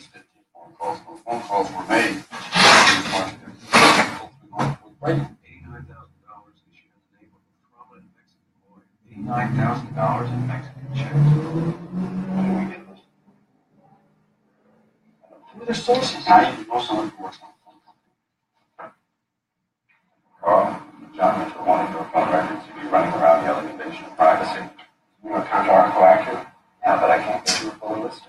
least 15 phone calls. Those phone calls were made. Right. $89,000 issued in the name of a prominent Mexican lawyer. $89,000 in Mexican checks. When did we get this? Who are the sources? I even know someone who works on the phone company. Carl, John Mitchell wanted your phone records to be running around yelling invasion of privacy. You know, kind of article accurate. Yeah, but I can't get you a full listing.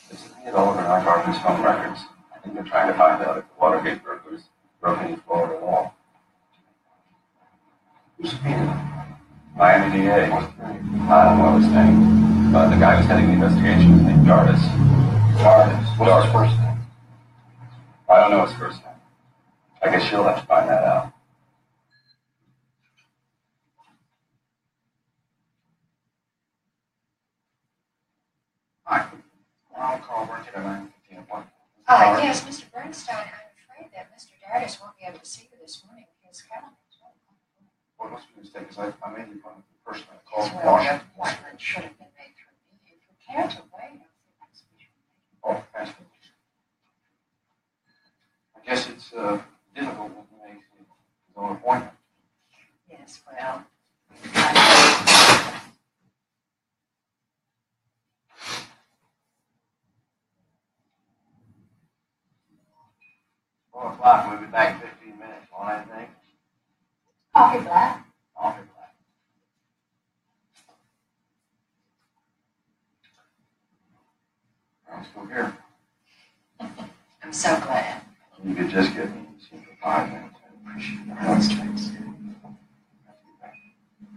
This is me at Oliver and our Garden's phone records. I think they're trying to find out if the Watergate burglars broke any Florida law. Who's subpoenaed them? Miami DA. What's his name? I don't know his name. But the guy who's heading the investigation is named Jarvis. Jarvis? What's his first name? I don't know his first name. I guess you'll have to find that out. Hi. I'll call work at 9:15 appointment. Yes, Mr. Bernstein, I'm afraid that Mr. Darius won't be able to see you this morning. His calendar is well. Well, it must be a mistake, because I made the appointment for the person I called from Well, the Washington. appointment should have been made through me. If you care to wait, I think that's what you make. Oh, thanks. I guess it's difficult when he makes his own appointment. Yes, well, 4 o'clock, we'll be back in 15 minutes. Want anything? coffee black. Coffee black. I'm still here. I'm so glad. You could just get me to see for 5 minutes. I'd appreciate it. Let's try to see.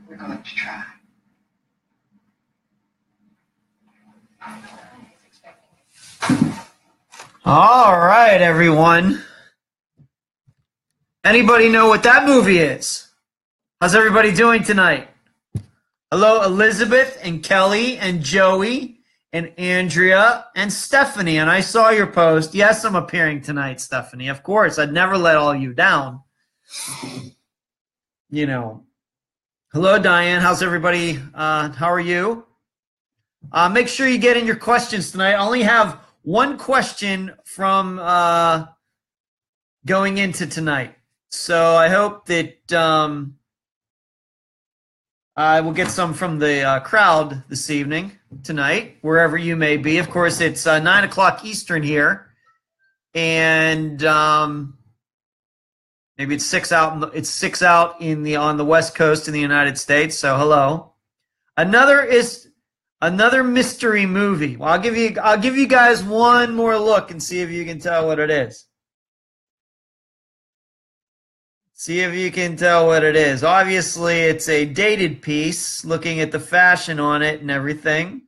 We're going to try. He's expecting you. All right, everyone. Anybody know what that movie is? How's everybody doing tonight? Hello, Elizabeth and Kelly and Joey and Andrea and Stephanie. And I saw your post. Yes, I'm appearing tonight, Stephanie. Of course, I'd never let all you down. You know. Hello, Diane. How's everybody? How are you? Make sure you get in your questions tonight. I only have one question from going into tonight. So I hope that I will get some from the crowd this evening, tonight, wherever you may be. Of course, it's 9 o'clock Eastern here, and maybe it's 6 out. It's 6 out on the West Coast in the United States. So hello. Another mystery movie. Well, I'll give you guys one more look and see if you can tell what it is. See if you can tell what it is. Obviously, it's a dated piece, looking at the fashion on it and everything.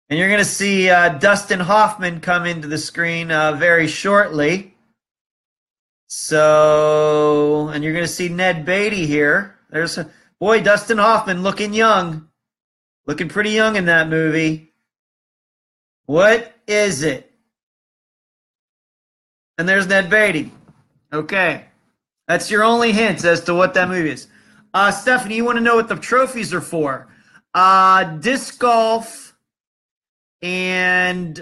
And you're going to see Dustin Hoffman come into the screen very shortly. So, and you're going to see Ned Beatty here. There's boy, Dustin Hoffman looking young. Looking pretty young in that movie. What is it? And there's Ned Beatty. Okay. That's your only hint as to what that movie is. Stephanie, you want to know what the trophies are for? Disc golf and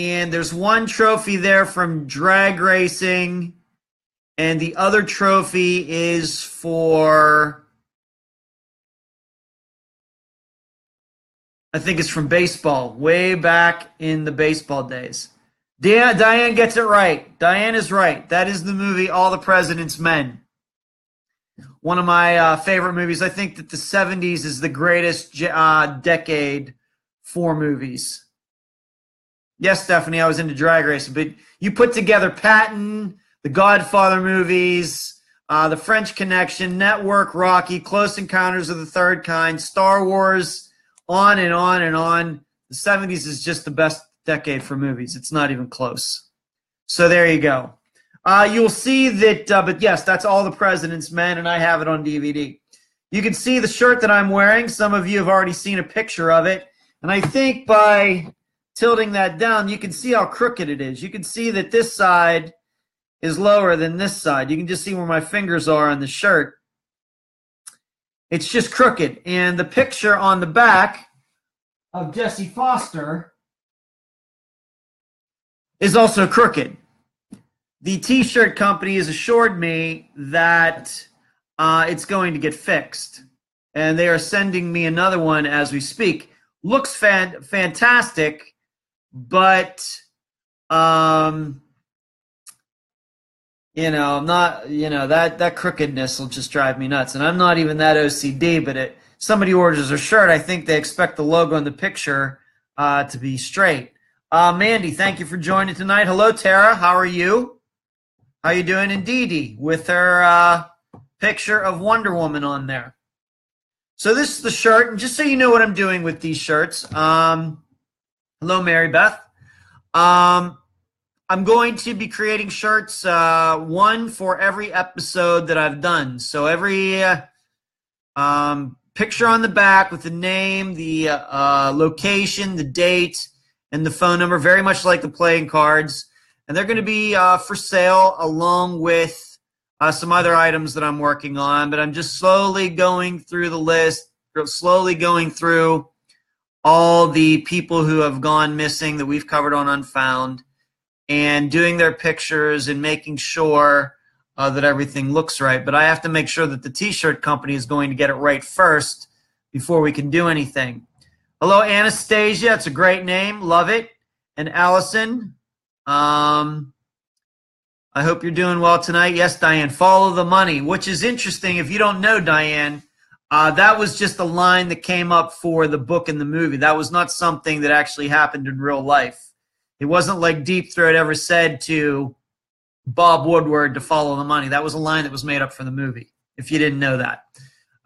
there's one trophy there from drag racing, and the other trophy is for, I think it's from baseball, way back in the baseball days. Diane gets it right. Diane is right. That is the movie All the President's Men. One of my favorite movies. I think that the 70s is the greatest decade for movies. Yes, Stephanie, I was into drag racing. But you put together Patton, the Godfather movies, The French Connection, Network, Rocky, Close Encounters of the Third Kind, Star Wars, on and on and on. The 70s is just the best decade for movies. It's not even close. So there you go. You'll see that, but yes, that's All the President's Men, and I have it on DVD. You can see the shirt that I'm wearing. Some of you have already seen a picture of it. And I think by tilting that down, you can see how crooked it is. You can see that this side is lower than this side. You can just see where my fingers are on the shirt. It's just crooked. And the picture on the back of Jesse Foster is also crooked. The t-shirt company has assured me that it's going to get fixed. And they are sending me another one as we speak. Looks fantastic, but that crookedness will just drive me nuts. And I'm not even that OCD, but somebody orders a shirt, I think they expect the logo in the picture to be straight. Mandy, thank you for joining tonight. Hello, Tara. How are you? How you doing? And Dee Dee with her picture of Wonder Woman on there. So this is the shirt, and just so you know what I'm doing with these shirts. Hello, Mary Beth. I'm going to be creating shirts, one for every episode that I've done. So every picture on the back with the name, the location, the date, and the phone number, very much like the playing cards. And they're going to be for sale along with some other items that I'm working on. But I'm just slowly going through the list, slowly going through all the people who have gone missing that we've covered on Unfound, and doing their pictures and making sure that everything looks right. But I have to make sure that the t-shirt company is going to get it right first before we can do anything. Hello, Anastasia. It's a great name. Love it. And Allison. I hope you're doing well tonight. Yes, Diane. Follow the money, which is interesting. If you don't know, Diane, that was just a line that came up for the book and the movie. That was not something that actually happened in real life. It wasn't like Deep Throat ever said to Bob Woodward to follow the money. That was a line that was made up for the movie, if you didn't know that.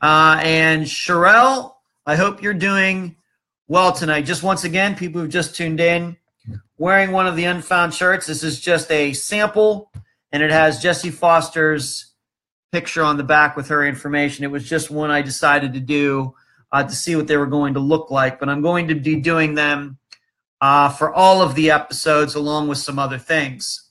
And Sherelle, I hope you're doing well tonight. Just once again, people who've just tuned in, wearing one of the Unfound shirts. This is just a sample, and it has Jessie Foster's picture on the back with her information. It was just one I decided to do to see what they were going to look like. But I'm going to be doing them for all of the episodes along with some other things.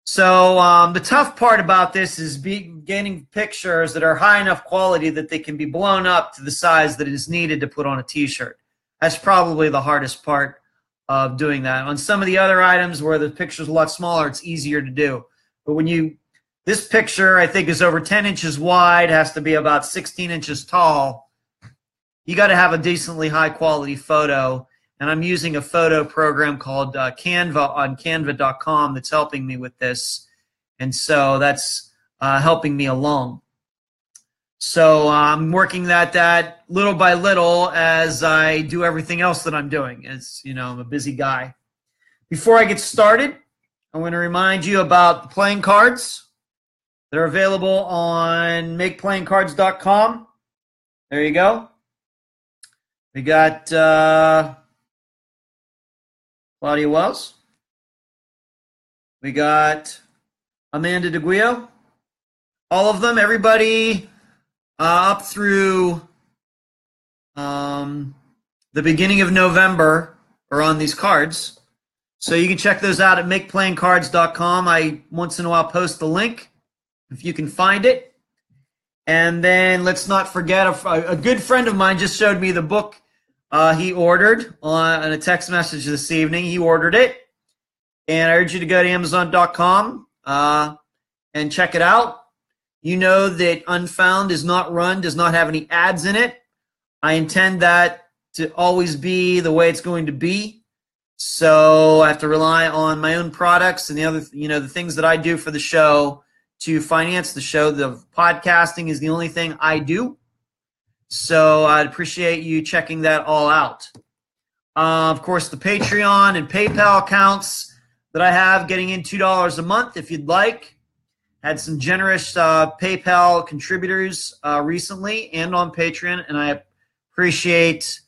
So the tough part about this is getting pictures that are high enough quality that they can be blown up to the size that is needed to put on a t-shirt. That's probably the hardest part of doing that. On some of the other items where the picture's a lot smaller, it's easier to do. But this picture, I think, is over 10 inches wide, has to be about 16 inches tall. You got to have a decently high quality photo. And I'm using a photo program called Canva on canva.com that's helping me with this. And so that's helping me along. So I'm working that little by little as I do everything else that I'm doing. As you know, I'm a busy guy. Before I get started, I want to remind you about the playing cards. They're available on makeplayingcards.com. There you go. We got Claudia Wells. We got Amanda DeGuio. All of them, everybody up through the beginning of November are on these cards. So you can check those out at makeplayingcards.com. I once in a while post the link if you can find it. And then let's not forget, a good friend of mine just showed me the book he ordered on a text message this evening. He ordered it. And I urge you to go to Amazon.com and check it out. You know that Unfound is not run, does not have any ads in it. I intend that to always be the way it's going to be. So I have to rely on my own products and the other, the things that I do for the show to finance the show. The podcasting is the only thing I do. So I'd appreciate you checking that all out. Of course, the Patreon and PayPal accounts that I have, getting in $2 a month if you'd like. Had some generous PayPal contributors recently and on Patreon, and I appreciate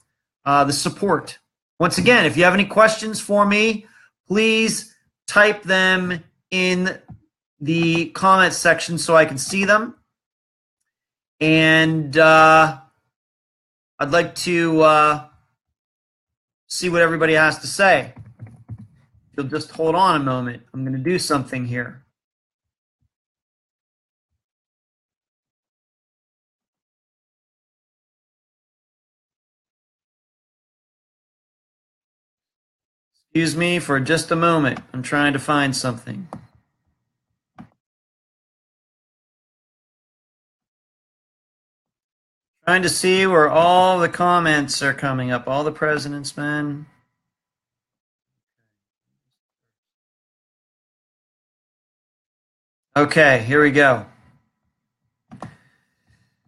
the support. Once again, if you have any questions for me, please type them in the comments section so I can see them. And I'd like to see what everybody has to say. If you'll just hold on a moment, I'm going to do something here. Excuse me for just a moment. I'm trying to find something. Trying to see where all the comments are coming up. All the president's men. Okay, here we go.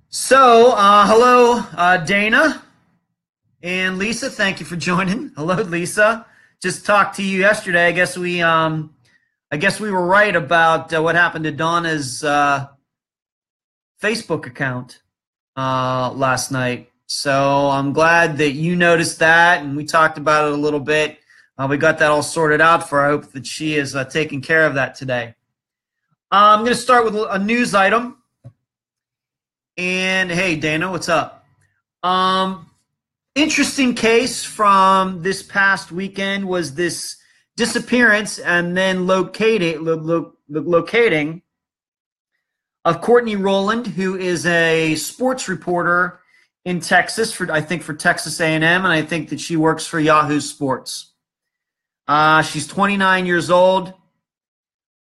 So, hello, Dana and Lisa. Thank you for joining. Hello, Lisa. Just talked to you yesterday. I guess we were right about what happened to Donna's Facebook account last night. So I'm glad that you noticed that, and we talked about it a little bit. We got that all sorted out for her. I hope that she is taking care of that today. I'm going to start with a news item. And hey, Dana, what's up? Interesting case from this past weekend was this disappearance and then locating of Courtney Roland, who is a sports reporter in Texas for Texas A&M, and I think that she works for Yahoo Sports. She's 29 years old.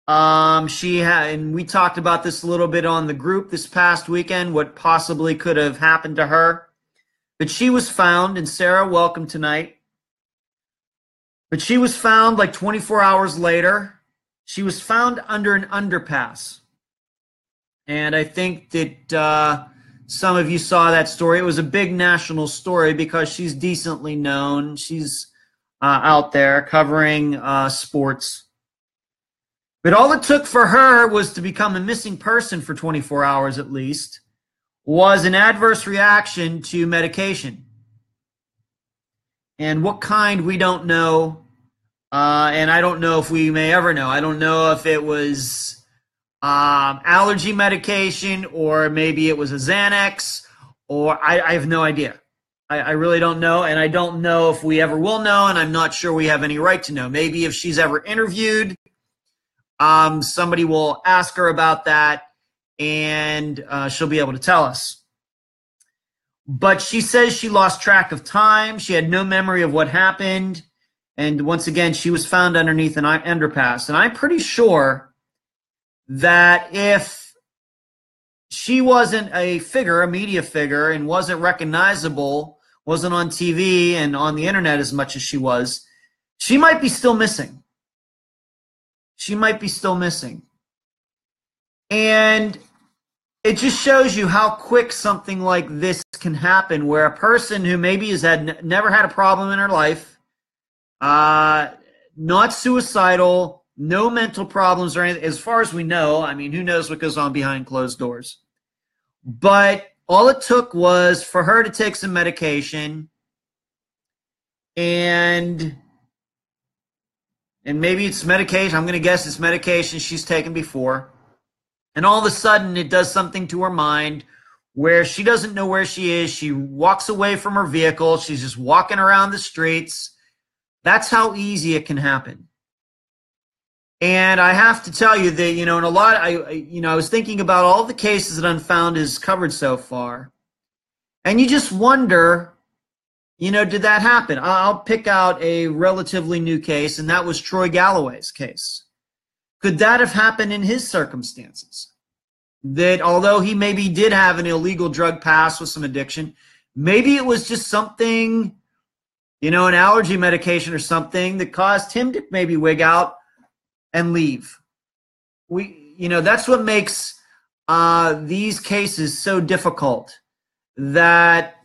And we talked about this a little bit on the group this past weekend, what possibly could have happened to her. But she was found, and Sarah, welcome tonight. But she was found like 24 hours later. She was found under an underpass. And I think that some of you saw that story. It was a big national story because she's decently known. She's out there covering sports. But all it took for her was to become a missing person for 24 hours at least, was an adverse reaction to medication. And what kind, we don't know. And I don't know if we may ever know. I don't know if it was allergy medication or maybe it was a Xanax, or I have no idea. I really don't know, and I don't know if we ever will know, and I'm not sure we have any right to know. Maybe if she's ever interviewed, somebody will ask her about that, and she'll be able to tell us. But she says she lost track of time. She had no memory of what happened. And once again, she was found underneath an underpass. And I'm pretty sure that if she wasn't a media figure, and wasn't recognizable, wasn't on TV and on the internet as much as she was, she might be still missing. She might be still missing. And it just shows you how quick something like this can happen, where a person who maybe has never had a problem in her life, not suicidal, no mental problems or anything, as far as we know. I mean, who knows what goes on behind closed doors. But all it took was for her to take some medication, and maybe it's medication. I'm going to guess it's medication she's taken before. And all of a sudden, it does something to her mind where she doesn't know where she is. She walks away from her vehicle. She's just walking around the streets. That's how easy it can happen. And I have to tell you that, in a lot, I was thinking about all the cases that Unfound has covered so far. And you just wonder, did that happen? I'll pick out a relatively new case, and that was Troy Galloway's case. Could that have happened in his circumstances? That although he maybe did have an illegal drug past with some addiction, maybe it was just something, an allergy medication or something that caused him to maybe wig out and leave. That's what makes these cases so difficult, that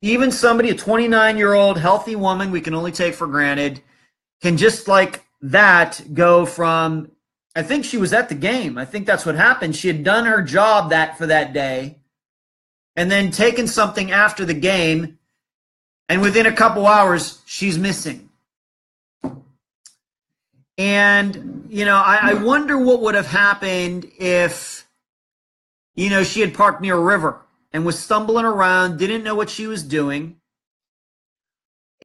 even somebody, a 29-year-old healthy woman we can only take for granted, can just like that go from, I think she was at the game. I think that's what happened. She had done her job for that day and then taken something after the game, and within a couple hours, she's missing. And, I wonder what would have happened if, she had parked near a river and was stumbling around, didn't know what she was doing,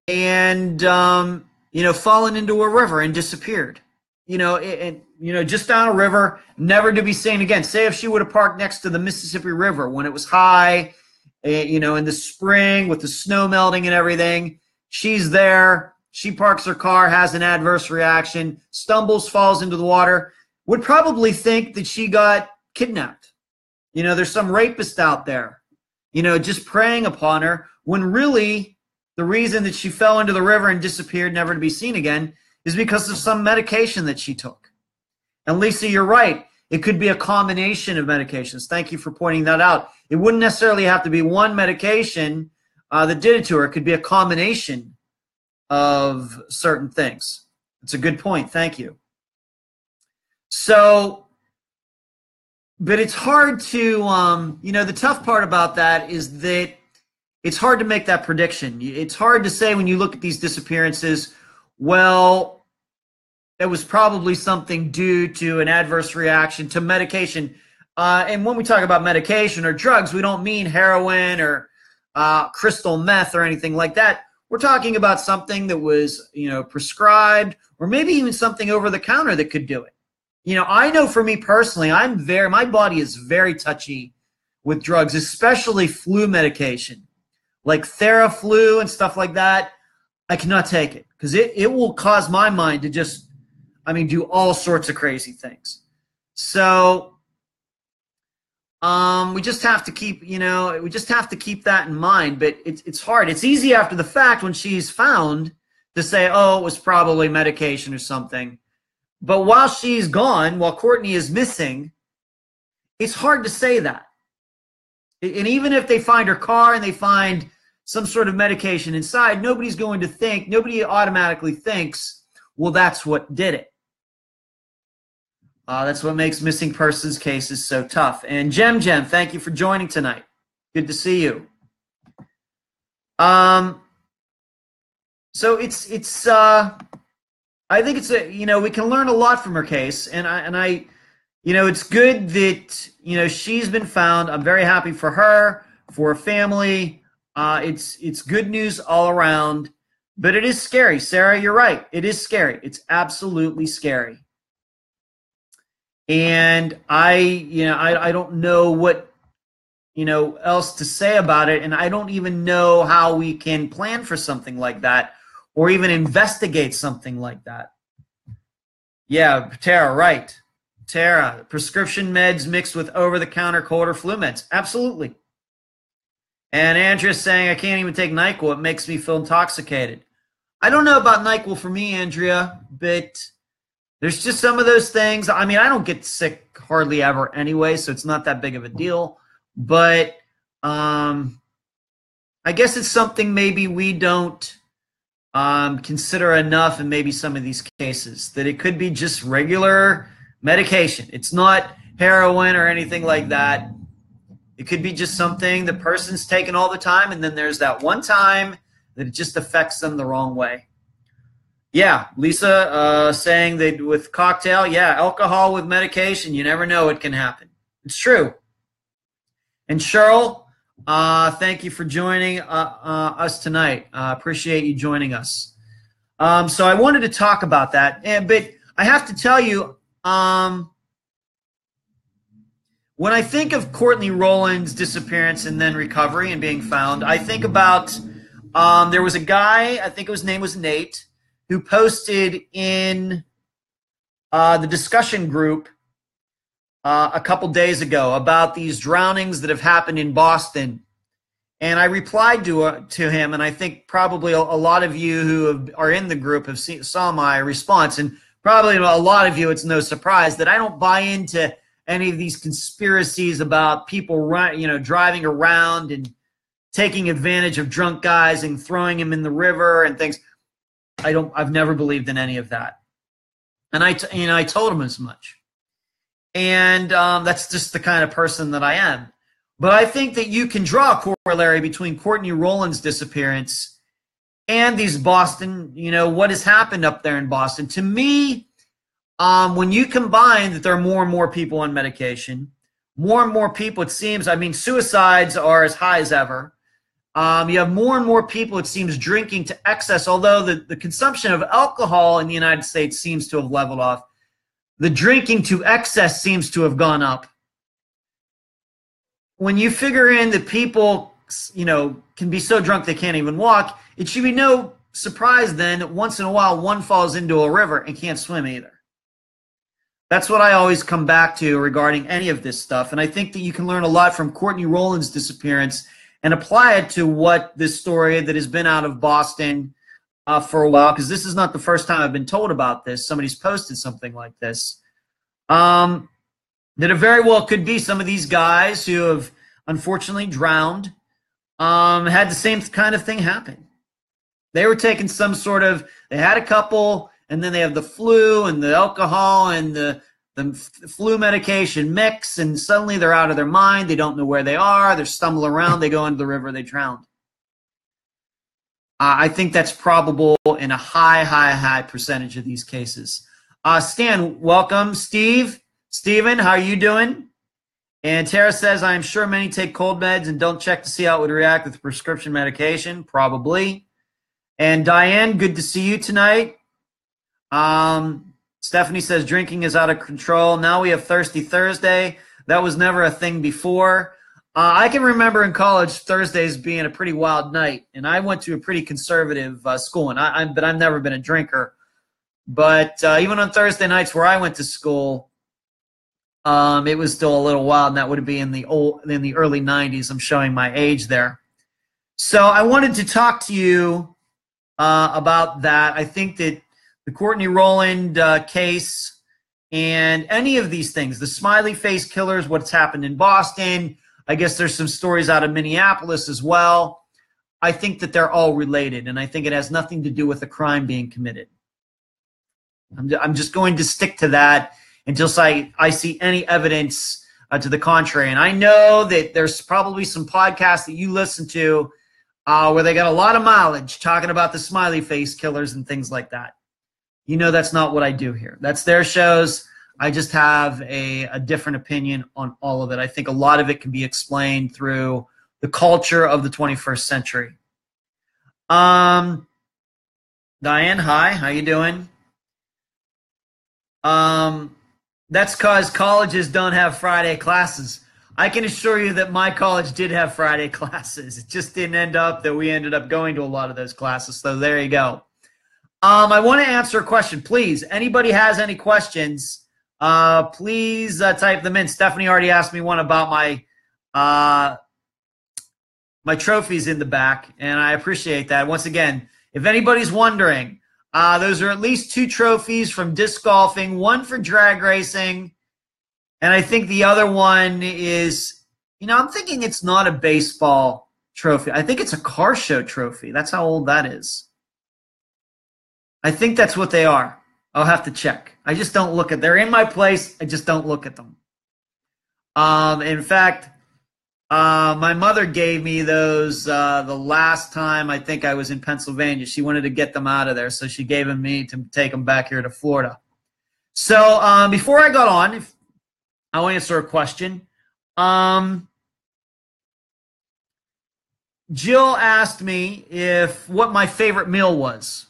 and, fallen into a river and disappeared. Just down a river, never to be seen again. Say if she would have parked next to the Mississippi River when it was high, in the spring with the snow melting and everything. She's there, she parks her car, has an adverse reaction, stumbles, falls into the water, would probably think that she got kidnapped. You know, there's some rapist out there, you know, just preying upon her, when really the reason that she fell into the river and disappeared, never to be seen again, is because of some medication that she took. And Lisa, you're right. It could be a combination of medications. Thank you for pointing that out. It wouldn't necessarily have to be one medication that did it to her. It could be a combination of certain things. It's a good point. Thank you. So, but it's hard to, you know, the tough part about that is that it's hard to make that prediction. It's hard to say when you look at these disappearances, well, that was probably something due to an adverse reaction to medication. And when we talk about medication or drugs, we don't mean heroin or crystal meth or anything like that. We're talking about something that was, you know, prescribed, or maybe even something over the counter that could do it. You know, I know for me personally, my body is very touchy with drugs, especially flu medication, like Theraflu and stuff like that. I cannot take it because it will cause my mind to just, do all sorts of crazy things. So we just have to keep, that in mind. But it's hard. It's easy after the fact when she's found to say, oh, it was probably medication or something. But while she's gone, while Courtney is missing, it's hard to say that. And even if they find her car and they find some sort of medication inside, nobody automatically thinks, well, that's what did it. That's what makes missing persons cases so tough. And Jem, thank you for joining tonight. Good to see you. So it's I think it's we can learn a lot from her case, and I it's good that she's been found. I'm very happy for her, for her family. It's good news all around, but it is scary. Sarah, you're right. It is scary. It's absolutely scary. And I don't know what else to say about it, and I don't even know how we can plan for something like that or even investigate something like that. Yeah, Tara, right. Tara, prescription meds mixed with over-the-counter cold or flu meds. Absolutely. And Andrea's saying, I can't even take NyQuil. It makes me feel intoxicated. I don't know about NyQuil for me, Andrea, but there's just some of those things. I don't get sick hardly ever anyway, so it's not that big of a deal. But I guess it's something maybe we don't consider enough in maybe some of these cases, that it could be just regular medication. It's not heroin or anything like that. It could be just something the person's taking all the time, and then there's that one time that it just affects them the wrong way. Yeah, Lisa saying that with cocktail, yeah, alcohol with medication, you never know what can happen. It's true. And Cheryl, thank you for joining us tonight. Appreciate you joining us. So I wanted to talk about that, but I have to tell you, when I think of Courtney Roland's disappearance and then recovery and being found, I think about there was a guy, I think his name was Nate, who posted in the discussion group a couple days ago about these drownings that have happened in Boston. And I replied to him, and I think probably a lot of you who are in the group saw my response. And probably a lot of you, it's no surprise that I don't buy into any of these conspiracies about people driving around and taking advantage of drunk guys and throwing them in the river and things. I've never believed in any of that. And I told him as much. And that's just the kind of person that I am. But I think that you can draw a corollary between Courtney Roland's disappearance and these Boston, what has happened up there in Boston. To me, when you combine that there are more and more people on medication, more and more people, it seems, suicides are as high as ever. You have more and more people, it seems, drinking to excess, although the consumption of alcohol in the United States seems to have leveled off. The drinking to excess seems to have gone up. When you figure in that people, can be so drunk they can't even walk, it should be no surprised then that once in a while one falls into a river and can't swim either. That's what I always come back to regarding any of this stuff. And I think that you can learn a lot from Courtney Roland's disappearance and apply it to what this story that has been out of Boston for a while, because this is not the first time I've been told about this. Somebody's posted something like this. That it very well could be some of these guys who have unfortunately drowned had the same kind of thing happen. They were taking some sort of, they had a couple, and then they have the flu and the alcohol and the flu medication mix, and suddenly they're out of their mind. They don't know where they are. They're stumbling around. They go into the river. They drown. I think that's probable in a high percentage of these cases. Stan, welcome. Steven, how are you doing? And Tara says, I'm sure many take cold meds and don't check to see how it would react with prescription medication. Probably. And Diane, good to see you tonight. Stephanie says, drinking is out of control. Now we have Thirsty Thursday. That was never a thing before. I can remember in college Thursdays being a pretty wild night, and I went to a pretty conservative school, but I've never been a drinker. But even on Thursday nights where I went to school, it was still a little wild, and that would be in the early 90s. I'm showing my age there. So I wanted to talk to you about that. I think that the Courtney Roland case and any of these things, the smiley face killers, what's happened in Boston, I guess there's some stories out of Minneapolis as well. I think that they're all related, and I think it has nothing to do with a crime being committed. I'm just going to stick to that until I see any evidence to the contrary. And I know that there's probably some podcasts that you listen to where they got a lot of mileage talking about the smiley face killers and things like that. You know that's not what I do here. That's their shows. I just have a different opinion on all of it. I think a lot of it can be explained through the culture of the 21st century. Diane, hi. How you doing? That's because colleges don't have Friday classes. I can assure you that my college did have Friday classes. It just didn't end up that we ended up going to a lot of those classes. So there you go. I want to answer a question. Please, anybody has any questions, please type them in. Stephanie already asked me one about my trophies in the back, and I appreciate that. Once again, if anybody's wondering, those are at least 2 trophies from disc golfing, 1 for drag racing, and I think the other one is, I'm thinking it's not a baseball trophy. I think it's a car show trophy. That's how old that is. I think that's what they are. I'll have to check. I just don't look at. They're in my place. I just don't look at them. In fact, my mother gave me those the last time I think I was in Pennsylvania. She wanted to get them out of there, so she gave them me to take them back here to Florida. So before I got on, I'll answer a question. Jill asked me what my favorite meal was.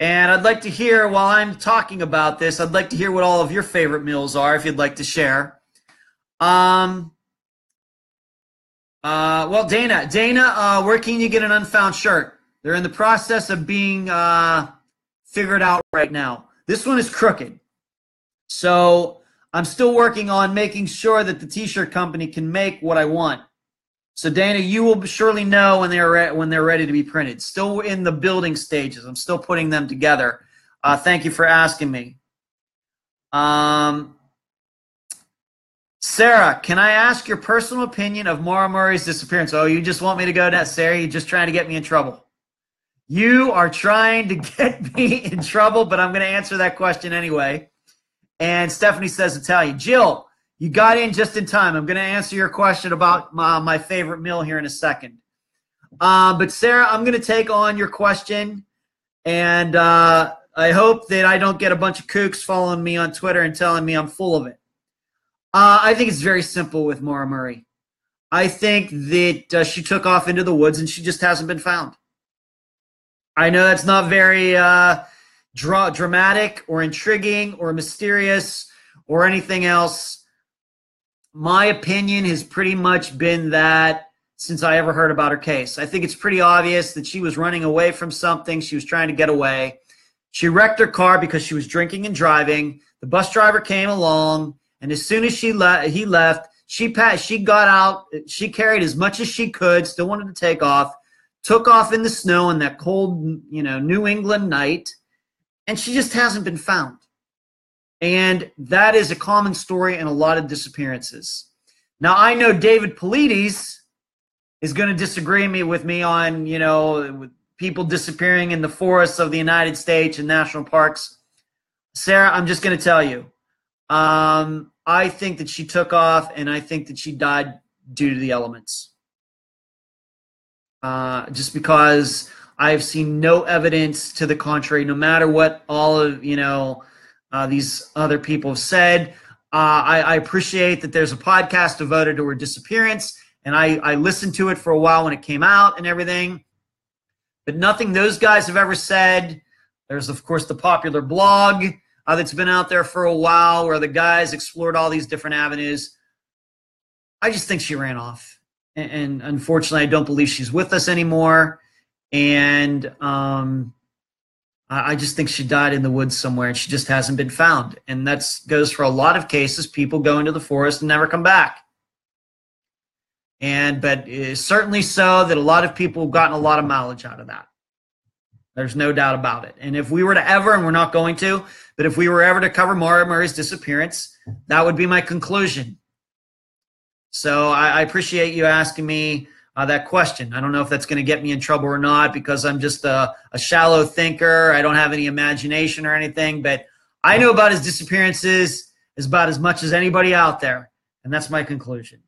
And I'd like to hear, while I'm talking about this, I'd like to hear what all of your favorite meals are, if you'd like to share. Well, Dana, where can you get an Unfound shirt? They're in the process of being figured out right now. This one is crooked. So I'm still working on making sure that the t-shirt company can make what I want. So Dana, you will surely know when they're ready to be printed. Still in the building stages. I'm still putting them together. Thank you for asking me. Sarah, can I ask your personal opinion of Maura Murray's disappearance? Oh, you just want me to go down, Sarah? You're just trying to get me in trouble. You are trying to get me in trouble, but I'm going to answer that question anyway. And Stephanie says Italian. Jill, you got in just in time. I'm going to answer your question about my favorite meal here in a second. But Sarah, I'm going to take on your question, and I hope that I don't get a bunch of kooks following me on Twitter and telling me I'm full of it. I think it's very simple with Maura Murray. I think that she took off into the woods and she just hasn't been found. I know that's not very dramatic or intriguing or mysterious or anything else. My opinion has pretty much been that since I ever heard about her case. I think it's pretty obvious that she was running away from something. She was trying to get away. She wrecked her car because she was drinking and driving. The bus driver came along, and as soon as he left, she got out. She carried as much as she could, still wanted to take off, took off in the snow in that cold, New England night, and she just hasn't been found. And that is a common story in a lot of disappearances. Now, I know David Polides is going to disagree with me on, with people disappearing in the forests of the United States and national parks. Sarah, I'm just going to tell you, I think that she took off, and I think that she died due to the elements. Just because I've seen no evidence to the contrary, no matter what all of, these other people have said. I appreciate that there's a podcast devoted to her disappearance, and I listened to it for a while when it came out and everything. But nothing those guys have ever said. There's, of course, the popular blog that's been out there for a while where the guys explored all these different avenues. I just think she ran off. And unfortunately, I don't believe she's with us anymore. And I just think she died in the woods somewhere, and she just hasn't been found. And that goes for a lot of cases. People go into the forest and never come back. But it's certainly so that a lot of people have gotten a lot of mileage out of that. There's no doubt about it. And if we were to ever, and we're not going to, but if we were ever to cover Maura Murray's disappearance, that would be my conclusion. So I appreciate you asking me that question. I don't know if that's going to get me in trouble or not, because I'm just a shallow thinker. I don't have any imagination or anything, but I know about his disappearances is about as much as anybody out there. And that's my conclusion.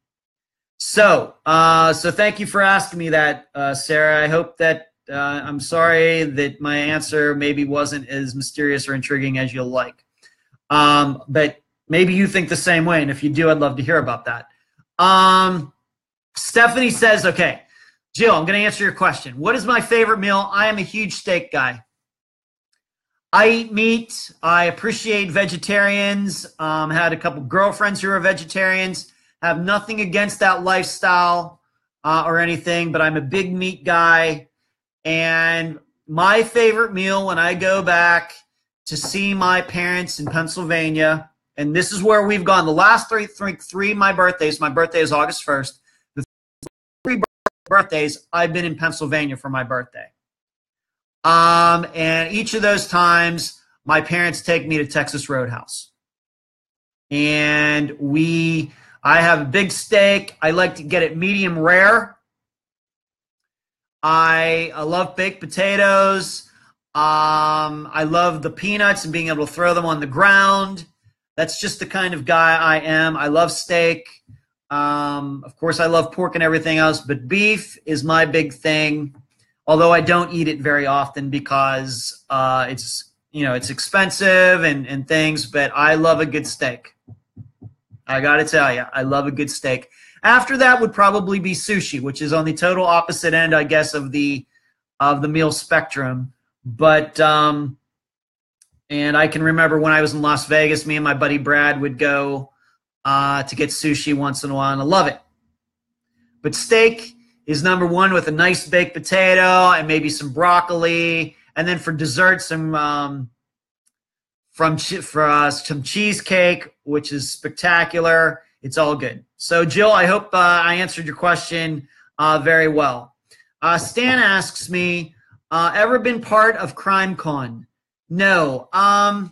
So thank you for asking me that, Sarah. I hope that I'm sorry that my answer maybe wasn't as mysterious or intriguing as you'll like. But maybe you think the same way, and if you do, I'd love to hear about that. Stephanie says, okay, Jill, I'm going to answer your question. What is my favorite meal? I am a huge steak guy. I eat meat. I appreciate vegetarians. Had a couple girlfriends who are vegetarians. Have nothing against that lifestyle or anything, but I'm a big meat guy. And my favorite meal when I go back to see my parents in Pennsylvania, and this is where we've gone the last three my birthdays. My birthday is August 1st. The 3 birthdays I've been in Pennsylvania for my birthday. And each of those times, my parents take me to Texas Roadhouse. And I have a big steak. I like to get it medium rare. I love baked potatoes. I love the peanuts and being able to throw them on the ground. That's just the kind of guy I am. I love steak. Of course, I love pork and everything else, but beef is my big thing. Although I don't eat it very often because it's expensive and things. But I love a good steak. I got to tell you, I love a good steak. After that would probably be sushi, which is on the total opposite end, I guess, of the meal spectrum. But and I can remember when I was in Las Vegas, me and my buddy Brad would go to get sushi once in a while, and I love it. But steak is number one, with a nice baked potato and maybe some broccoli, and then for dessert, some cheesecake, which is spectacular. It's all good. So, Jill, I hope I answered your question very well. Stan asks me, ever been part of CrimeCon? No. I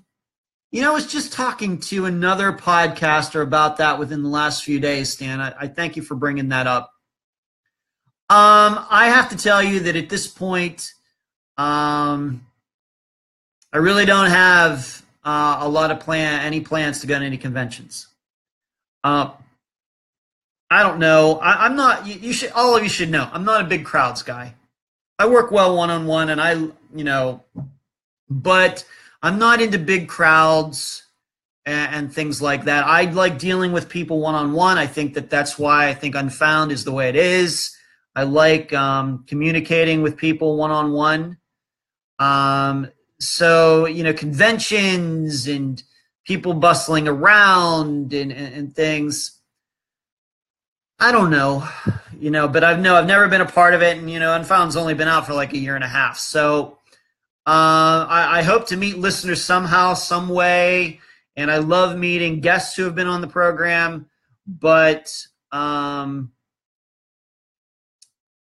was just talking to another podcaster about that within the last few days, Stan. I thank you for bringing that up. I have to tell you that at this point, I really don't have a lot of any plans to go to any conventions. I don't know. I'm not. All of you should know. I'm not a big crowds guy. I work well one-on-one, and but I'm not into big crowds and things like that. I like dealing with people one-on-one. I think that's why I think Unfound is the way it is. I like communicating with people one-on-one. So, conventions and people bustling around and things, I don't know, but I've never been a part of it, and Unfound's only been out for like a year and a half. So I hope to meet listeners somehow, some way, and I love meeting guests who have been on the program. But no,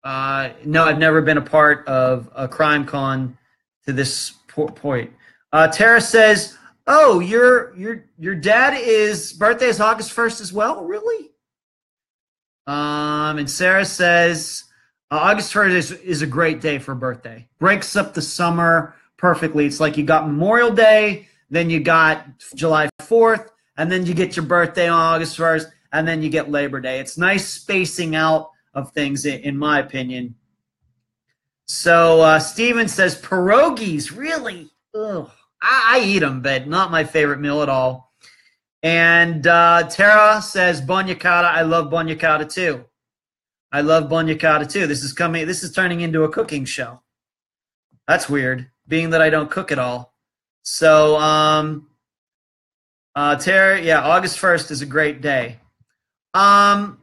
I've never been a part of a crime con to this point. Tara says, "Oh, your dad birthday is August 1st as well, really?" And Sarah says, August 1st is a great day for a birthday. Breaks up the summer perfectly. It's like you got Memorial Day, then you got July 4th, and then you get your birthday on August 1st, and then you get Labor Day. It's nice spacing out of things, in my opinion. So Steven says, pierogies, really? Ugh. I eat them, but not my favorite meal at all. And Tara says, boniacata. I love boniacata too. This is turning into a cooking show. That's weird, being that I don't cook at all. So Tara, yeah, August 1st is a great day. So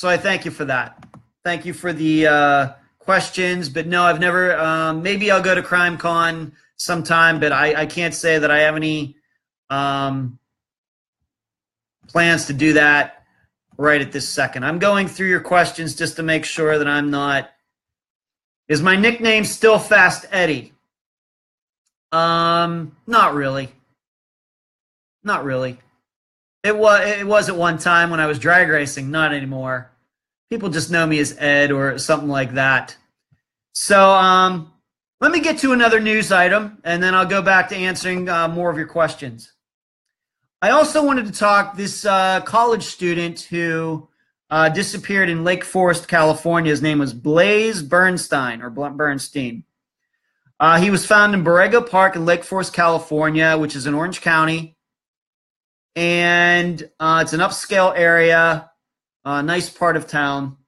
I thank you for that. Thank you for the questions. But no, I've never, maybe I'll go to Crime Con sometime, but I can't say that I have any plans to do that right at this second. I'm going through your questions just to make sure that I'm not. Is my nickname still Fast Eddie? Not really. Not really. It was at one time when I was drag racing, not anymore. People just know me as Ed or something like that. So let me get to another news item, and then I'll go back to answering more of your questions. I also wanted to talk this college student who disappeared in Lake Forest, California. His name was Blaze Bernstein, or Bernstein. He was found in Borrego Park in Lake Forest, California, which is in Orange County. And it's an upscale area, nice part of town.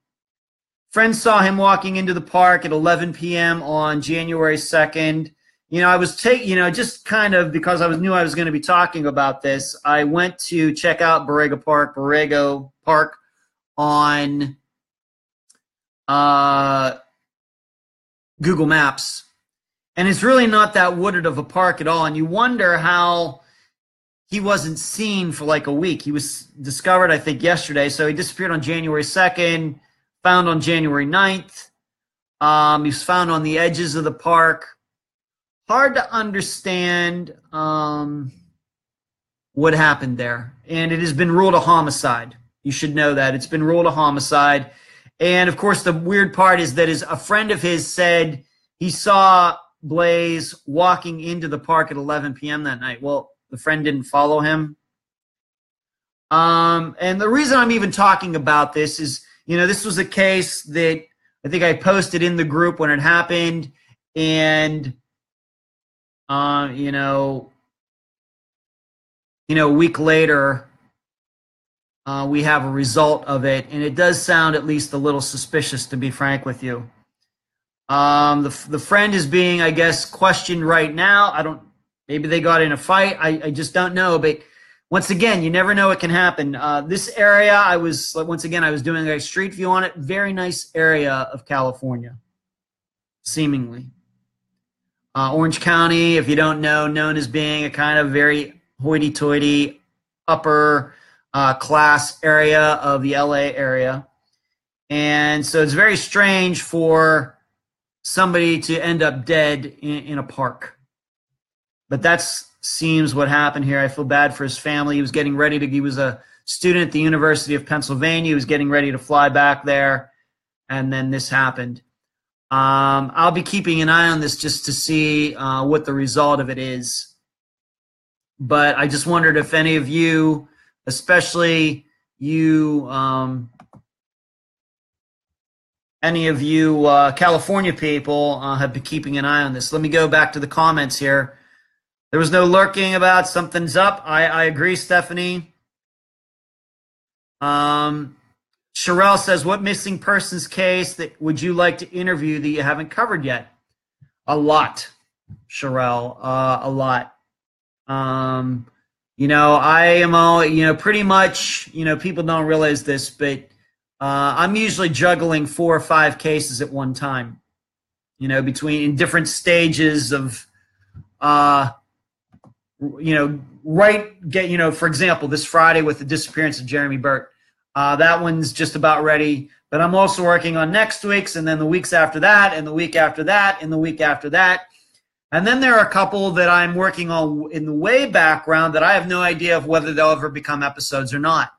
Friends saw him walking into the park at 11 p.m. on January 2nd. I was just kind of because knew I was going to be talking about this, I went to check out Borrego Park on Google Maps. And it's really not that wooded of a park at all. And you wonder how he wasn't seen for like a week. He was discovered, I think, yesterday. So he disappeared on January 2nd, found on January 9th. He was found on the edges of the park. Hard to understand what happened there. And it has been ruled a homicide. You should know that. It's been ruled a homicide. And, of course, the weird part is that a friend of his said he saw Blaze walking into the park at 11 p.m. that night. Well, the friend didn't follow him. And the reason I'm even talking about this is, this was a case that I think I posted in the group when it happened. And a week later, we have a result of it, and it does sound at least a little suspicious, to be frank with you. The friend is being, I guess, questioned right now. Maybe they got in a fight. I just don't know. But once again, you never know what can happen. This area, I was doing a street view on it. Very nice area of California, seemingly. Orange County, if you don't know, known as being a kind of very hoity-toity upper class area of the LA area. And so it's very strange for somebody to end up dead in a park. But that seems what happened here. I feel bad for his family. He was a student at the University of Pennsylvania. He was getting ready to fly back there, and then this happened. I'll be keeping an eye on this just to see what the result of it is. But I just wondered if any of you, especially you, California people, have been keeping an eye on this. Let me go back to the comments here. There was no lurking about something's up. I agree, Stephanie. Sherelle says, what missing persons case that would you like to interview that you haven't covered yet? A lot, Sherelle, a lot. I am all, pretty much, people don't realize this, but I'm usually juggling 4 or 5 cases at one time, between in different stages of, for example, this Friday with the disappearance of Jeramy Burt. That one's just about ready, but I'm also working on next week's, and then the weeks after that, and the week after that, and the week after that. And then there are a couple that I'm working on in the way background that I have no idea of whether they'll ever become episodes or not.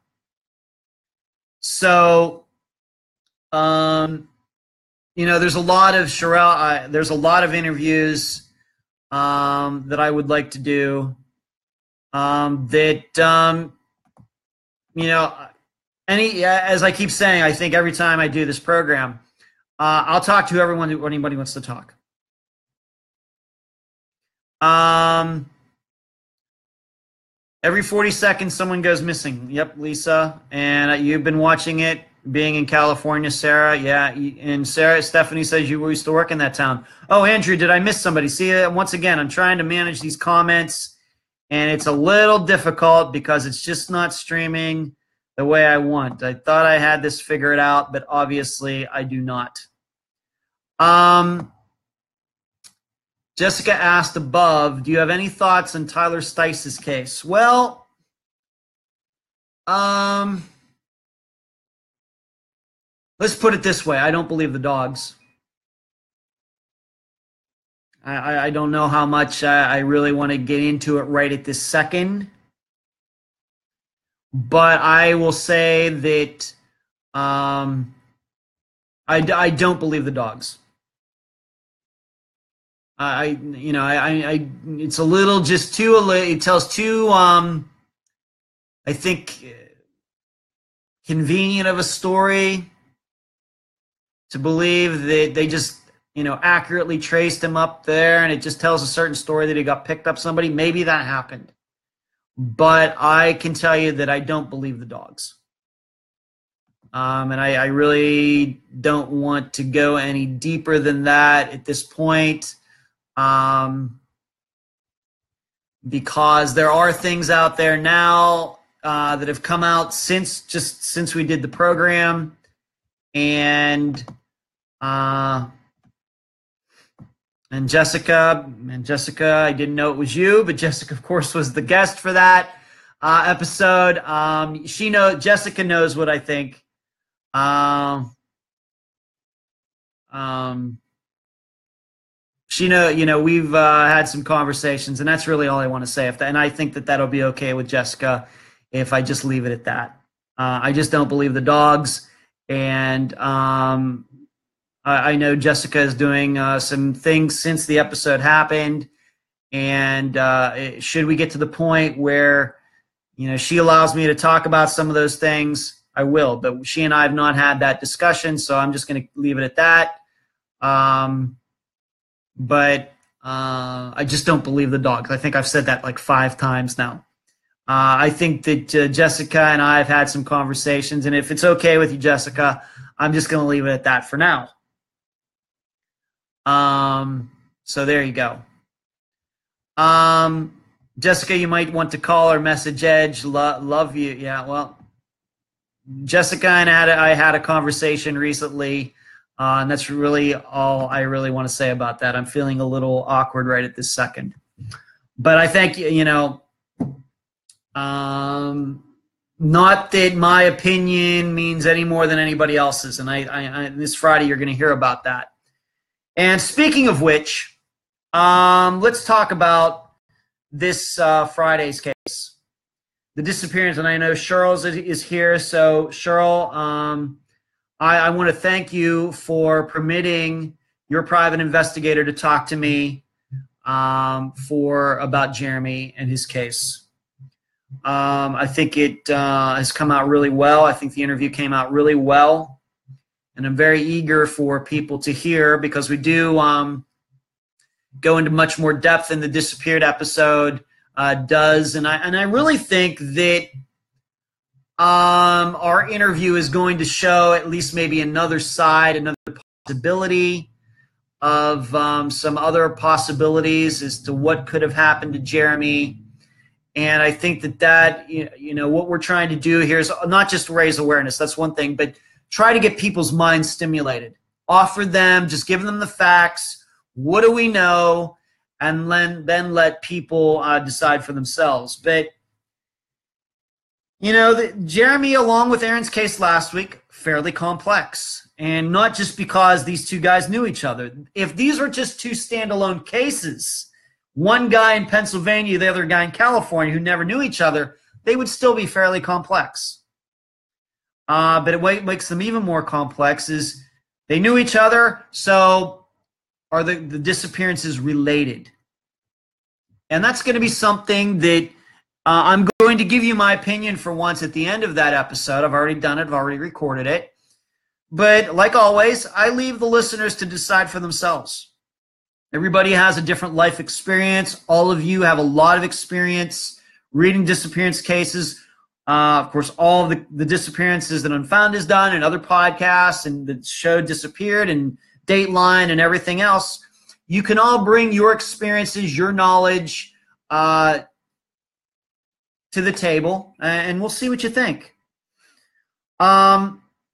So, there's a lot of there's a lot of interviews that I would like to do. As I keep saying, I think every time I do this program, I'll talk to anybody wants to talk. Every 40 seconds, someone goes missing. Yep, Lisa. And you've been watching it, being in California, Sarah. Yeah, and Stephanie says you used to work in that town. Oh, Andrew, did I miss somebody? See, once again, I'm trying to manage these comments, and it's a little difficult because it's just not streaming the way I want. I thought I had this figured out, but obviously I do not. Jessica asked above, do you have any thoughts on Tyler Stice's case? Well, let's put it this way. I don't believe the dogs. I don't know how much I really want to get into it right at this second. But I will say that I don't believe the dogs. It's a little just too. It tells too. I think convenient of a story to believe that they just accurately traced him up there, and it just tells a certain story that he got picked up somebody. Maybe that happened, but I can tell you that I don't believe the dogs. And I really don't want to go any deeper than that at this point. Because there are things out there now that have come out since we did the program, and Jessica, I didn't know it was you, but Jessica, of course, was the guest for that episode. Jessica knows what I think. We've had some conversations, and that's really all I want to say. And I think that that'll be okay with Jessica if I just leave it at that. I just don't believe the dogs, and I know Jessica is doing some things since the episode happened, and should we get to the point where she allows me to talk about some of those things, I will. But she and I have not had that discussion, so I'm just going to leave it at that. But I just don't believe the dogs. I think I've said that like 5 times now. I think that Jessica and I have had some conversations, and if it's okay with you, Jessica, I'm just going to leave it at that for now. So there you go. Jessica, you might want to call or message Edge. Love you. Yeah, well, Jessica and I had a conversation recently. And that's really all I really want to say about that. I'm feeling a little awkward right at this second. But I think, not that my opinion means any more than anybody else's. And I this Friday, you're going to hear about that. And speaking of which, let's talk about this Friday's case. The disappearance, and I know Cheryl is here. So, Cheryl, I want to thank you for permitting your private investigator to talk to me about Jeramy and his case. I think it has come out really well. I think the interview came out really well. And I'm very eager for people to hear, because we do go into much more depth than the disappeared episode does. And I really think that our interview is going to show at least maybe another side, another possibility of some other possibilities as to what could have happened to Jeramy. And I think that what we're trying to do here is not just raise awareness. That's one thing, but try to get people's minds stimulated. Offer them, just give them the facts. What do we know? And then let people decide for themselves. But, Jeramy, along with Aaron's case last week, fairly complex. And not just because these two guys knew each other. If these were just two standalone cases, one guy in Pennsylvania, the other guy in California, who never knew each other, they would still be fairly complex. But what makes them even more complex is they knew each other, so are the disappearances related? And that's going to be something that I'm going to give you my opinion for once at the end of that episode. I've already done it. I've already recorded it. But like always, I leave the listeners to decide for themselves. Everybody has a different life experience. All of you have a lot of experience reading disappearance cases. Of course, all of the disappearances that Unfound has done and other podcasts and the show Disappeared and Dateline and everything else. You can all bring your experiences, your knowledge to the table, and we'll see what you think.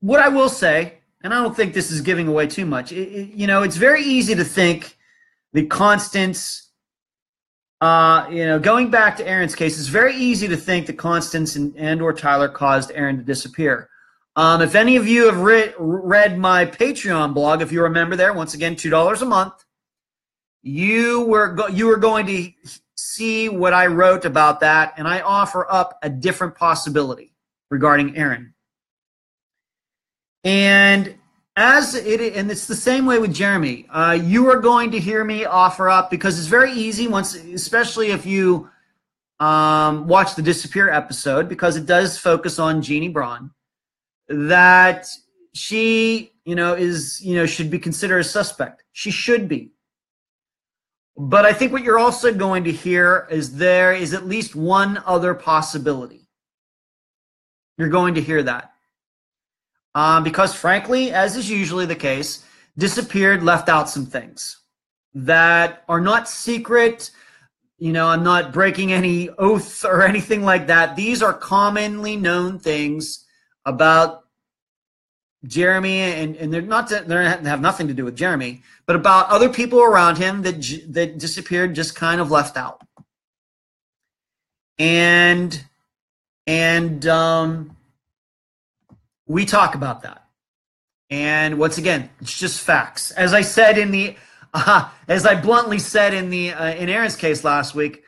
What I will say, and I don't think this is giving away too much, it's very easy to think that Constance, going back to Aaron's case, it's very easy to think that Constance and or Tyler caused Aaron to disappear. If any of you have read my Patreon blog, if you remember there, once again, $2 a month, you were going to see what I wrote about that, and I offer up a different possibility regarding Aaron. And it's the same way with Jeramy. You are going to hear me offer up, because it's very easy especially if you watch the Disappear episode, because it does focus on Jeannie Braun, that she, should be considered a suspect. She should be. But I think what you're also going to hear is there is at least one other possibility. You're going to hear that. Because frankly, as is usually the case, Disappeared left out some things that are not secret. I'm not breaking any oath or anything like that. These are commonly known things about Jeramy, and they have nothing to do with Jeramy, but about other people around him that Disappeared just kind of left out. And we talk about that. And once again, it's just facts. As I said as I bluntly said in Aaron's case last week,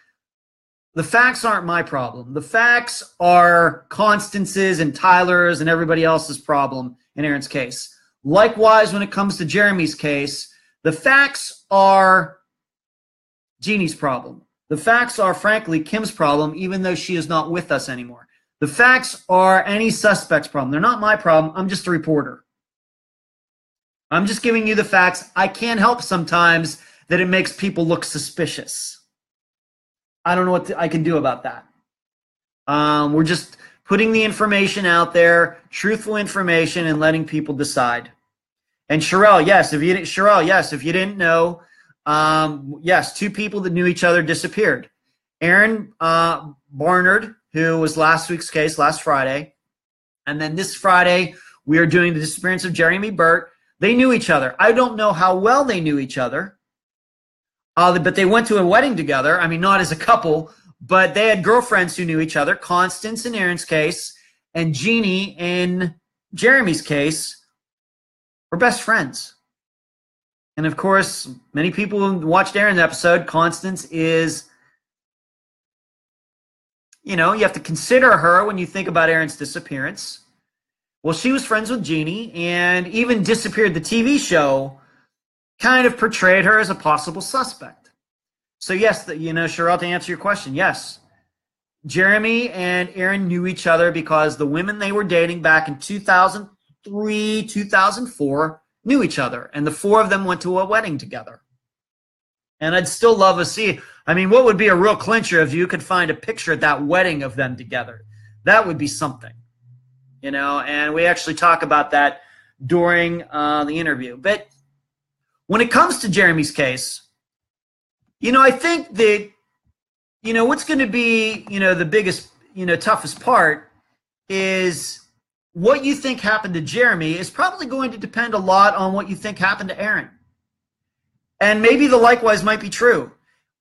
the facts aren't my problem. The facts are Constance's and Tyler's and everybody else's problem in Aaron's case. Likewise, when it comes to Jeramy's case, the facts are Jeannie's problem. The facts are, frankly, Kim's problem, even though she is not with us anymore. The facts are any suspect's problem. They're not my problem. I'm just a reporter. I'm just giving you the facts. I can't help sometimes that it makes people look suspicious. I don't know what I can do about that. We're just putting the information out there, truthful information, and letting people decide. And Sherelle, yes, if you didn't know, yes, two people that knew each other disappeared. Aaron Barnard, who was last week's case, last Friday, and then this Friday we are doing the disappearance of Jeramy Burt. They knew each other. I don't know how well they knew each other, but they went to a wedding together. I mean, not as a couple, but they had girlfriends who knew each other. Constance in Aaron's case and Jeannie in Jeramy's case were best friends. And of course, many people who watched Aaron's episode, Constance is, you have to consider her when you think about Aaron's disappearance. Well, she was friends with Jeannie, and even Disappeared, the TV show, kind of portrayed her as a possible suspect. So yes, Sherelle, to answer your question, yes, Jeramy and Aaron knew each other because the women they were dating back in 2003, 2004 knew each other, and the four of them went to a wedding together. And I'd still love to see, what would be a real clincher if you could find a picture at that wedding of them together? That would be something, and we actually talk about that during the interview. But when it comes to Jeramy's case, I think that, what's going to be, the biggest, toughest part is what you think happened to Jeramy is probably going to depend a lot on what you think happened to Aaron. And maybe the likewise might be true.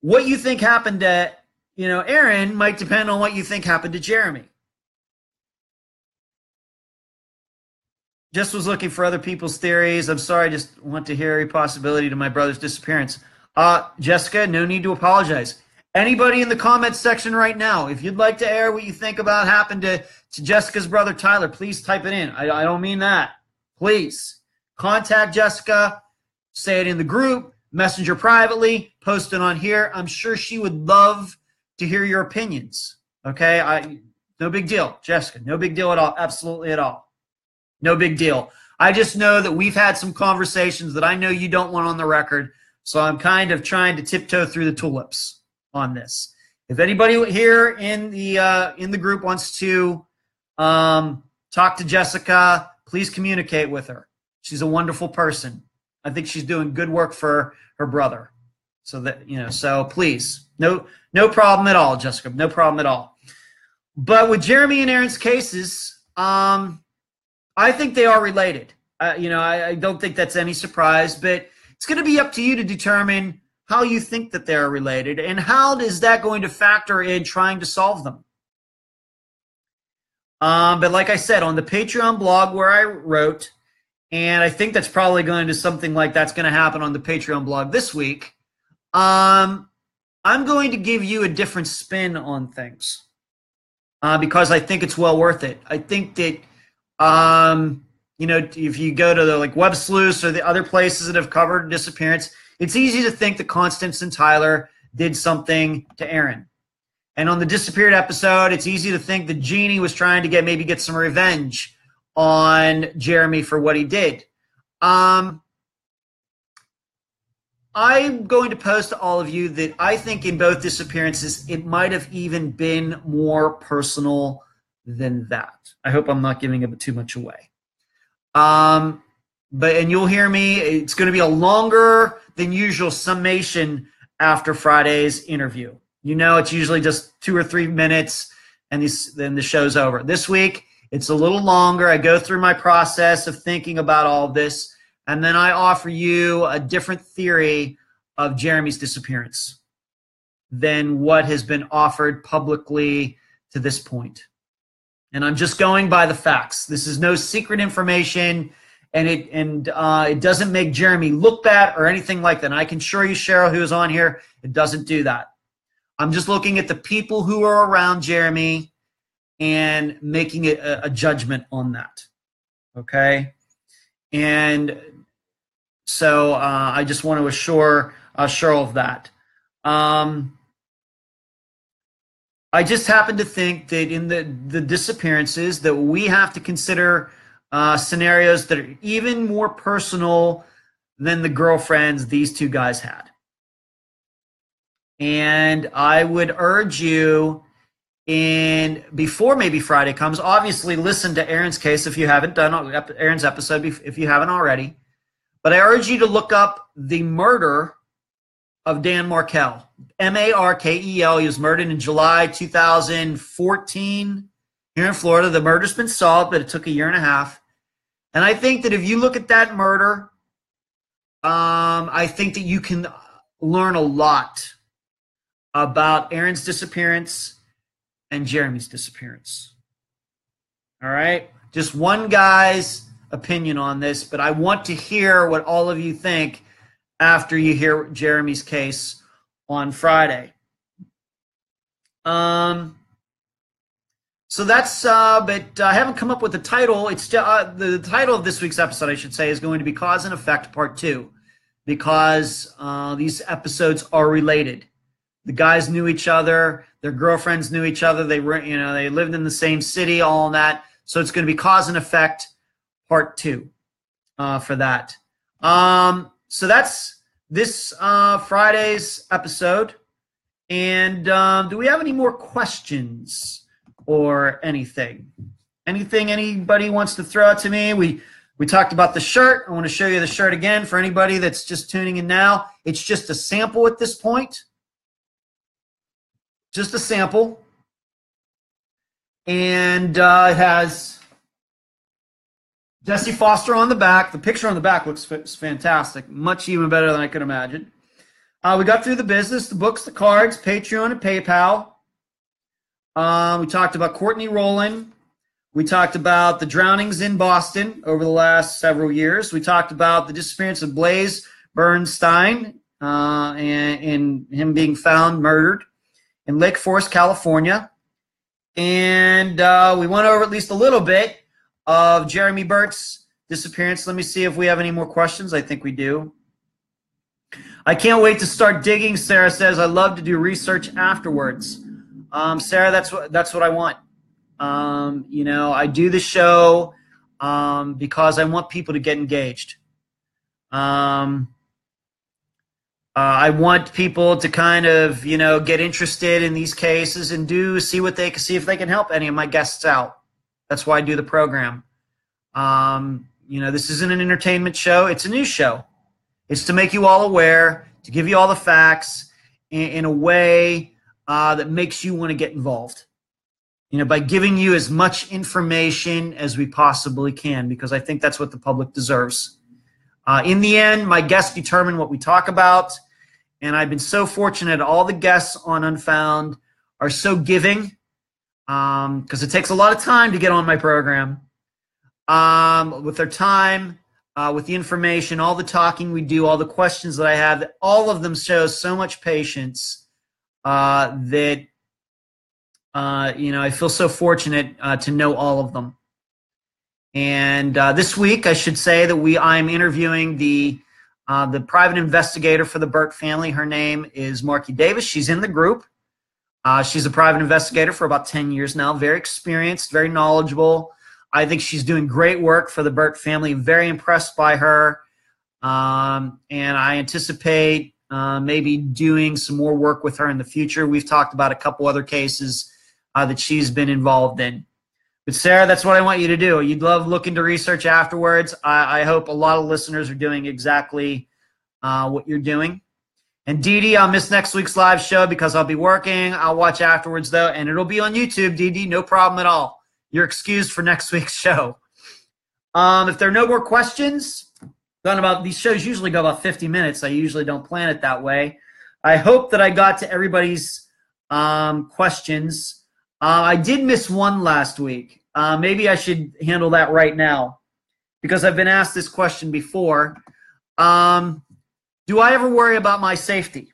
What you think happened to, Aaron might depend on what you think happened to Jeramy. Just was looking for other people's theories. I'm sorry, I just want to hear a possibility to my brother's disappearance. Jessica, no need to apologize. Anybody in the comments section right now, if you'd like to air what you think about happened to Jessica's brother Tyler, please type it in. I don't mean that. Please contact Jessica, say it in the group, messenger privately, post it on here. I'm sure she would love to hear your opinions. Okay? No big deal, Jessica. No big deal at all. Absolutely at all. No big deal. I just know that we've had some conversations that I know you don't want on the record, so I'm kind of trying to tiptoe through the tulips on this. If anybody here in the group wants to talk to Jessica, please communicate with her. She's a wonderful person. I think she's doing good work for her brother. So that so please, no problem at all, Jessica. No problem at all. But with Jeramy and Aaron's cases, I think they are related. I don't think that's any surprise, but it's going to be up to you to determine how you think that they're related, and how is that going to factor in trying to solve them. But like I said, on the Patreon blog where I wrote, and I think that's probably going to something like that's going to happen on the Patreon blog this week, I'm going to give you a different spin on things because I think it's well worth it. I think that if you go to the Web Sleuths or the other places that have covered Disappearance, it's easy to think that Constance and Tyler did something to Aaron. And on the Disappeared episode, it's easy to think that Jeannie was trying to maybe get some revenge on Jeramy for what he did. I'm going to post to all of you that I think in both disappearances, it might have even been more personal than that. I hope I'm not giving it too much away. And you'll hear me, it's going to be a longer than usual summation after Friday's interview. It's usually just 2 or 3 minutes and then the show's over. This week, it's a little longer. I go through my process of thinking about all of this, and then I offer you a different theory of Jeramy's disappearance than what has been offered publicly to this point. And I'm just going by the facts. This is no secret information. And it doesn't make Jeramy look bad or anything like that. And I can assure you, Cheryl, who is on here, it doesn't do that. I'm just looking at the people who are around Jeramy and making a judgment on that. Okay? And so I just want to assure Cheryl of that. I just happen to think that in the disappearances that we have to consider scenarios that are even more personal than the girlfriends these two guys had. And I would urge you, before maybe Friday comes, obviously listen to Aaron's case if you haven't done Aaron's episode, if you haven't already. But I urge you to look up the murder of Dan Markel. Markel. He was murdered in July 2014 here in Florida. The murder's been solved, but it took a year and a half. And I think that if you look at that murder, I think that you can learn a lot about Aaron's disappearance and Jeramy's disappearance. All right? Just one guy's opinion on this, but I want to hear what all of you think after you hear Jeramy's case on Friday. So that's, but I haven't come up with the title. It's the title of this week's episode, I should say, is going to be Cause and Effect Part 2, because these episodes are related. The guys knew each other. Their girlfriends knew each other. They were, they lived in the same city, all that. So it's going to be Cause and Effect Part 2 for that. So that's this Friday's episode. And do we have any more questions or anything? Anything anybody wants to throw out to me? We talked about the shirt. I want to show you the shirt again for anybody that's just tuning in now. It's just a sample at this point. Just a sample. And it has Jesse Foster on the back. The picture on the back looks fantastic. Much even better than I could imagine. We got through the business, the books, the cards, Patreon, and PayPal. We talked about Courtney Roland. We talked about the drownings in Boston over the last several years. We talked about the disappearance of Blaze Bernstein and him being found murdered in Lake Forest, California. And we went over at least a little bit of Jeramy Burt's disappearance. Let me see if we have any more questions. I think we do. I can't wait to start digging, Sarah says. I love to do research afterwards. Sarah, that's what I want. I do the show because I want people to get engaged. I want people to kind of, get interested in these cases and see if they can help any of my guests out. That's why I do the program. This isn't an entertainment show. It's a news show. It's to make you all aware, to give you all the facts in a way that makes you want to get involved. By giving you as much information as we possibly can, because I think that's what the public deserves. In the end, my guests determine what we talk about, and I've been so fortunate. All the guests on Unfound are so giving, because it takes a lot of time to get on my program. With their time, with the information, all the talking we do, all the questions that I have, all of them show so much patience that I feel so fortunate to know all of them. And this week, I should say that I'm interviewing the private investigator for the Burt family. Her name is Marky Davis. She's in the group. She's a private investigator for about 10 years now. Very experienced, very knowledgeable. I think she's doing great work for the Burt family. Very impressed by her. And I anticipate maybe doing some more work with her in the future. We've talked about a couple other cases that she's been involved in. But Sarah, that's what I want you to do. You'd love looking to research afterwards. I hope a lot of listeners are doing exactly what you're doing. And Dee Dee, I'll miss next week's live show because I'll be working. I'll watch afterwards, though, and it'll be on YouTube, Dee Dee. No problem at all. You're excused for next week's show. If there are no more questions, these shows usually go about 50 minutes. I usually don't plan it that way. I hope that I got to everybody's questions. I did miss one last week. Maybe I should handle that right now because I've been asked this question before. Do I ever worry about my safety?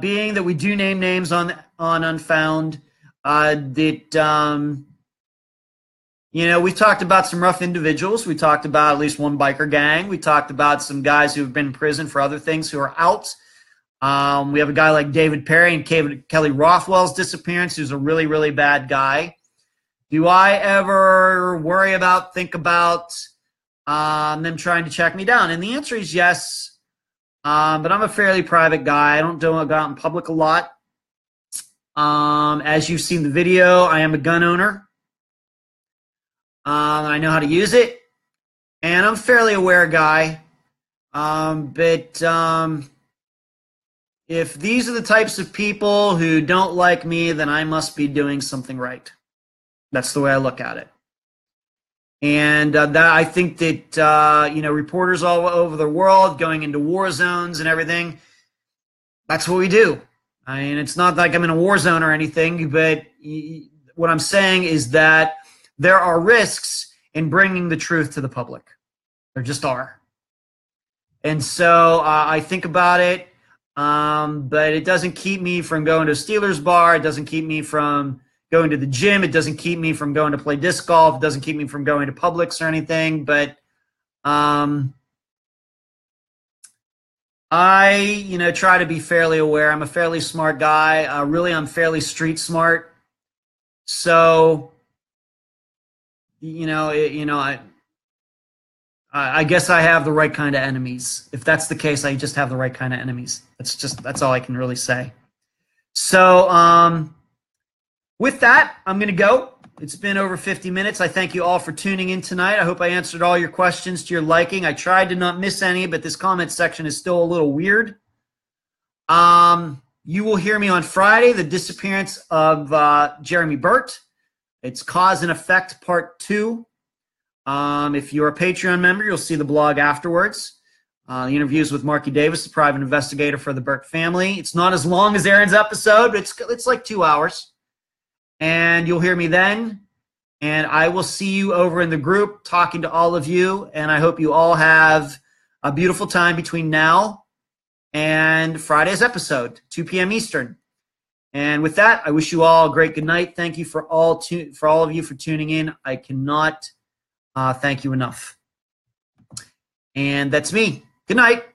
Being that we do name names on Unfound, we've talked about some rough individuals. We talked about at least one biker gang. We talked about some guys who have been in prison for other things who are out. We have a guy like David Perry and Kelly Rothwell's disappearance, who's a really, really bad guy. Do I ever think about them trying to track me down? And the answer is yes. But I'm a fairly private guy. I don't go out in public a lot. As you've seen the video, I am a gun owner. And I know how to use it. And I'm a fairly aware guy. But if these are the types of people who don't like me, then I must be doing something right. That's the way I look at it. And I think that, reporters all over the world going into war zones and everything, that's what we do. I mean, it's not like I'm in a war zone or anything, but what I'm saying is that there are risks in bringing the truth to the public. There just are. And so I think about it, but it doesn't keep me from going to a Steelers bar. It doesn't keep me from going to the gym. It doesn't keep me from going to play disc golf. It doesn't keep me from going to Publix or anything. But I, try to be fairly aware. I'm a fairly smart guy. Really, I'm fairly street smart. So, I guess I have the right kind of enemies. If that's the case, I just have the right kind of enemies. That's all I can really say. So, with that, I'm going to go. It's been over 50 minutes. I thank you all for tuning in tonight. I hope I answered all your questions to your liking. I tried to not miss any, but this comment section is still a little weird. You will hear me on Friday, the disappearance of Jeramy Burt. It's Cause and Effect Part 2. If you're a Patreon member, you'll see the blog afterwards. The interviews with Marky Davis, the private investigator for the Burt family. It's not as long as Aaron's episode. It's like 2 hours. And you'll hear me then. And I will see you over in the group talking to all of you. And I hope you all have a beautiful time between now and Friday's episode, 2 p.m. Eastern. And with that, I wish you all a great good night. Thank you for all of you for tuning in. I cannot thank you enough. And that's me. Good night.